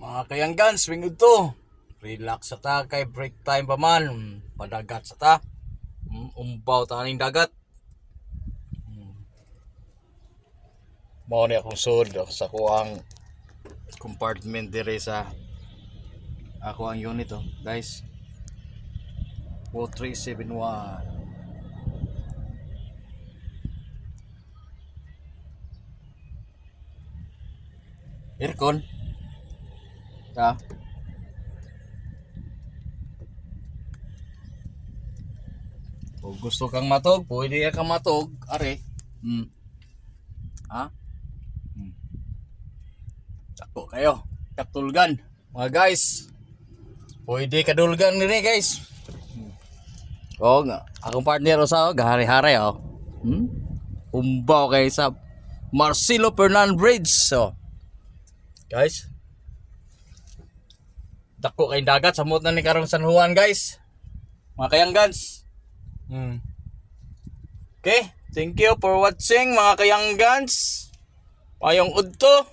Mga kayanggan, swing to. Relax sa ta, kay break time pa man. Padagat sa ta. Umbaw ta ning dagat. Mao ni akong sud sa kuang compartment dire sa ako ang unit guys. 4371. Aircon. Ta. Kung gusto kang matog, pwede ka matog, are. Ha? Tako kayo. Katulgan. Mga guys. Pwede kadulgan nini guys. Nga. Akong partner sa gahari-hari Umbaw kay sa Marcelo Fernan Bridge. Guys. Dako kay dagat sa na ni karong San Juan guys. Mga kayanggans. Okay, thank you for watching mga kayanggans. Mayong udto.